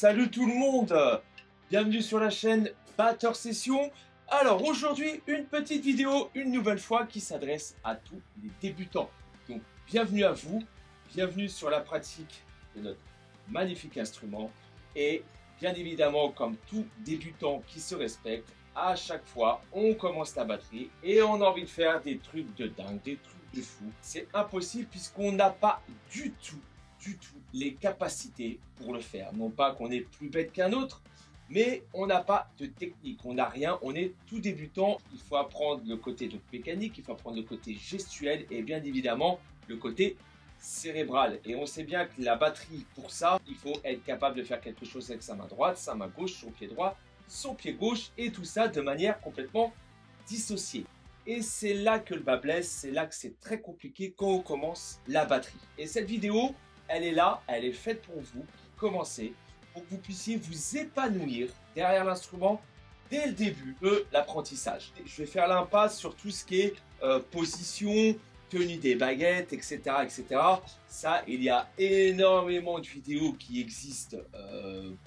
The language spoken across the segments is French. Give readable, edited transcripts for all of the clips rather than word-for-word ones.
salut tout le monde. Bienvenue sur la chaîne Batteur Session. Alors aujourd'hui, une petite vidéo, une nouvelle fois, qui s'adresse à tous les débutants. Donc bienvenue à vous, bienvenue sur la pratique de notre magnifique instrument. Et bien évidemment, comme tout débutant qui se respecte, à chaque fois, on commence la batterie et on a envie de faire des trucs de dingue, des trucs de fou. C'est impossible puisqu'on n'a pas du tout les capacités pour le faire. Non pas qu'on est plus bête qu'un autre, mais on n'a pas de technique, on n'a rien, on est tout débutant. Il faut apprendre le côté donc mécanique, il faut apprendre le côté gestuel et bien évidemment le côté cérébral. Et on sait bien que la batterie, pour ça, il faut être capable de faire quelque chose avec sa main droite, sa main gauche, son pied droit, son pied gauche et tout ça de manière complètement dissociée. Et c'est là que le bas blesse, c'est là que c'est très compliqué quand on commence la batterie. Et cette vidéo, elle est là, elle est faite pour vous, commencer, pour que vous puissiez vous épanouir derrière l'instrument dès le début de l'apprentissage. Je vais faire l'impasse sur tout ce qui est position, tenue des baguettes, etc., etc. Ça, il y a énormément de vidéos qui existent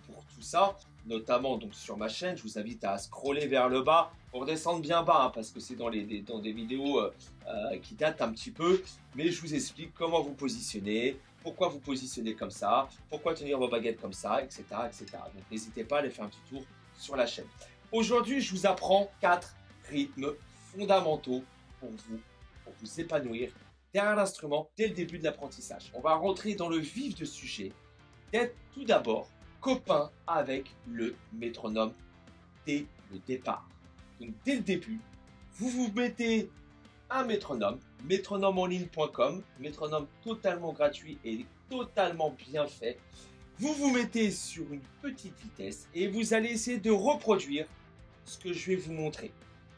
pour tout ça, notamment donc sur ma chaîne. Je vous invite à scroller vers le bas pour descendre bien bas, hein, parce que c'est dans des vidéos qui datent un petit peu, mais je vous explique comment vous positionner, pourquoi vous positionnez comme ça, pourquoi tenir vos baguettes comme ça, etc., etc. Donc n'hésitez pas à aller faire un petit tour sur la chaîne. Aujourd'hui, je vous apprends 4 rythmes fondamentaux pour vous épanouir derrière l'instrument dès le début de l'apprentissage. On va rentrer dans le vif du sujet, d'être tout d'abord copain avec le métronome dès le départ. Donc dès le début, vous vous mettez un métronome, métronomeonline.com, métronome totalement gratuit et totalement bien fait. Vous vous mettez sur une petite vitesse et vous allez essayer de reproduire ce que je vais vous montrer.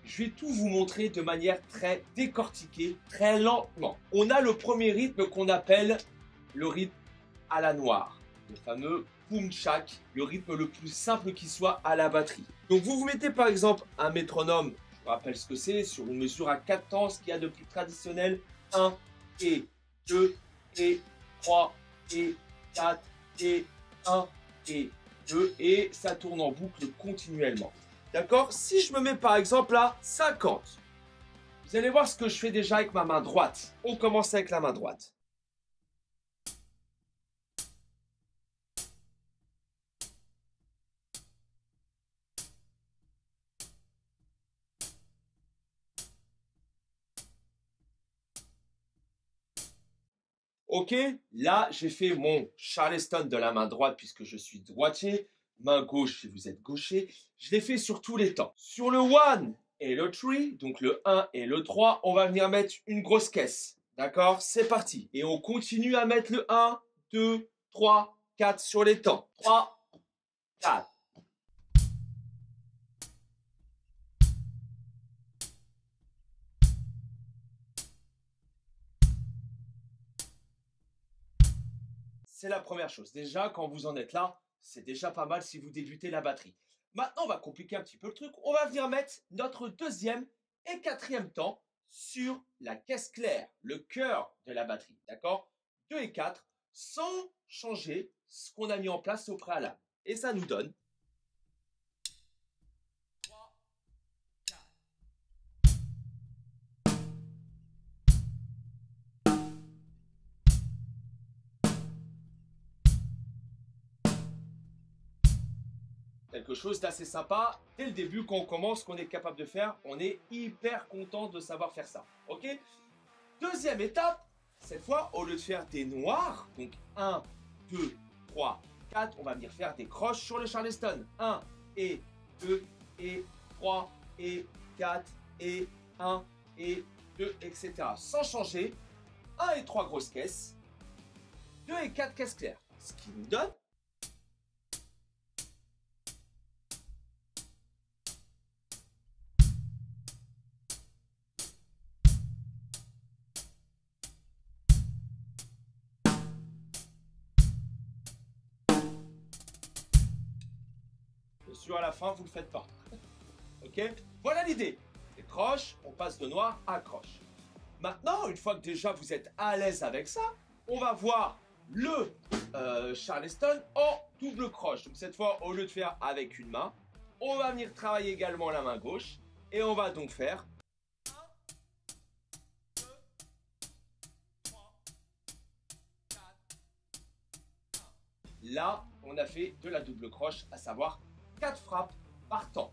Je vais tout vous montrer de manière très décortiquée, très lentement. On a le premier rythme qu'on appelle le rythme à la noire, le fameux boom chak, le rythme le plus simple qui soit à la batterie. Donc vous vous mettez par exemple un métronome, je vous rappelle ce que c'est, sur une mesure à 4 temps, ce qu'il y a de plus traditionnel, 1 et 2 et 3 et 4 et 1 et 2 et ça tourne en boucle continuellement. D'accord? Si je me mets par exemple à 50, vous allez voir ce que je fais déjà avec ma main droite. On commence avec la main droite. Ok, là j'ai fait mon Charleston de la main droite puisque je suis droitier. Main gauche si vous êtes gaucher. Je l'ai fait sur tous les temps. Sur le 1 et le 3, donc le 1 et le 3, on va venir mettre une grosse caisse. D'accord? C'est parti. Et on continue à mettre le 1, 2, 3, 4 sur les temps. 3, 4. C'est la première chose. Déjà, quand vous en êtes là, c'est déjà pas mal si vous débutez la batterie. Maintenant, on va compliquer un petit peu le truc. On va venir mettre notre deuxième et quatrième temps sur la caisse claire, le cœur de la batterie. D'accord? 2 et 4, sans changer ce qu'on a mis en place au préalable. Et ça nous donne 3, 4. Quelque chose d'assez sympa. Dès le début, quand on commence, qu'on est capable de faire, on est hyper content de savoir faire ça. Ok? Deuxième étape, cette fois, au lieu de faire des noirs, donc 1, 2, 3, 4, on va venir faire des croches sur le Charleston. 1 et 2 et 3 et 4 et 1 et 2, etc. Sans changer, 1 et 3 grosses caisses, 2 et 4 caisses claires. Ce qui nous donne à la fin, vous ne le faites pas. Ok? Voilà l'idée. Les croches, on passe de noir à croche. Maintenant, une fois que déjà vous êtes à l'aise avec ça, on va voir le Charleston en double croche. Donc cette fois, au lieu de faire avec une main, on va venir travailler également la main gauche. Et on va donc faire 1, 2, 3, 4, 1. Là, on a fait de la double croche, à savoir 4 frappes par temps.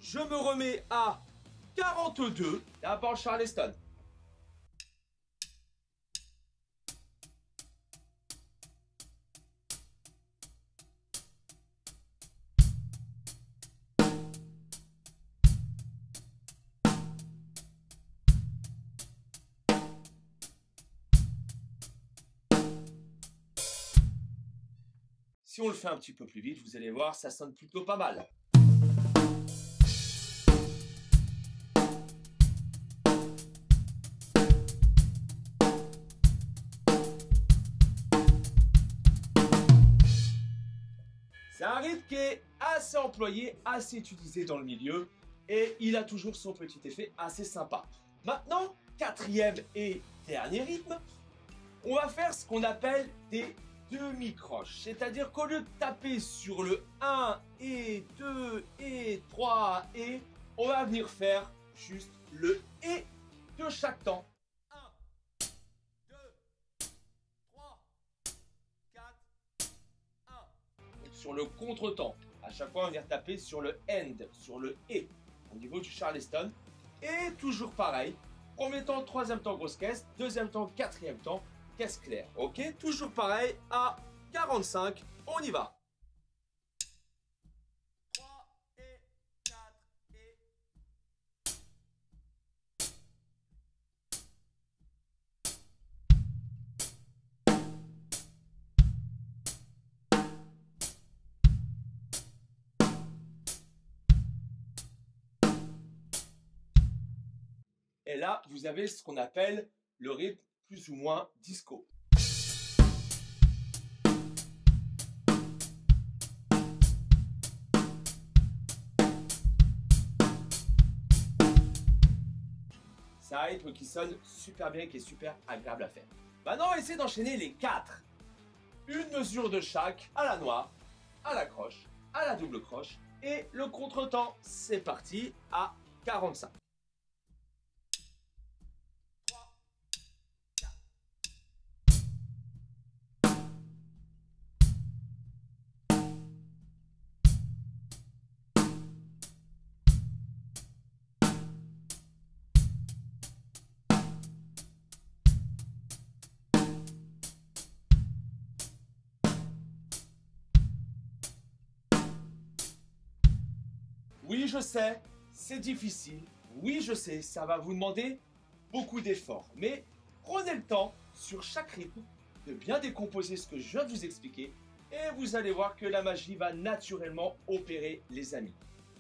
Je me remets à 42. D'abord Charleston. Si on le fait un petit peu plus vite, vous allez voir, ça sonne plutôt pas mal. C'est un rythme qui est assez employé, assez utilisé dans le milieu et il a toujours son petit effet assez sympa. Maintenant, quatrième et dernier rythme, on va faire ce qu'on appelle des demi-croches. C'est-à-dire qu'au lieu de taper sur le 1 et 2 et 3 et, on va venir faire juste le et de chaque temps. 1, 2, 3, 4, 1. Sur le contre-temps, à chaque fois on va venir taper sur le end, sur le et, au niveau du Charleston. Et toujours pareil, premier temps, troisième temps, grosse caisse, deuxième temps, quatrième temps, caisse claire. Ok, toujours pareil, à 45, on y va. 3 et 4 et... Et là, vous avez ce qu'on appelle le rythme plus ou moins disco. C'est un rythme qui sonne super bien, qui est super agréable à faire. Maintenant, on va essayer d'enchaîner les 4. Une mesure de chaque, à la noire, à la croche, à la double croche. Et le contretemps, c'est parti, à 45. Oui, je sais, c'est difficile. Oui, je sais, ça va vous demander beaucoup d'efforts. Mais prenez le temps, sur chaque rythme, de bien décomposer ce que je viens de vous expliquer. Et vous allez voir que la magie va naturellement opérer, les amis.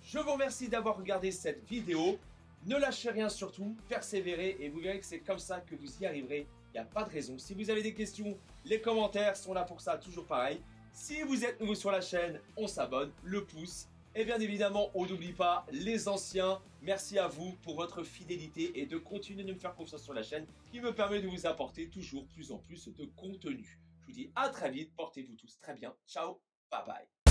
Je vous remercie d'avoir regardé cette vidéo. Ne lâchez rien surtout, persévérez et vous verrez que c'est comme ça que vous y arriverez. Il n'y a pas de raison. Si vous avez des questions, les commentaires sont là pour ça, toujours pareil. Si vous êtes nouveau sur la chaîne, on s'abonne, le pouce. Et bien évidemment, on n'oublie pas les anciens. Merci à vous pour votre fidélité et de continuer de me faire confiance sur la chaîne qui me permet de vous apporter toujours plus en plus de contenu. Je vous dis à très vite, portez-vous tous très bien. Ciao, bye bye.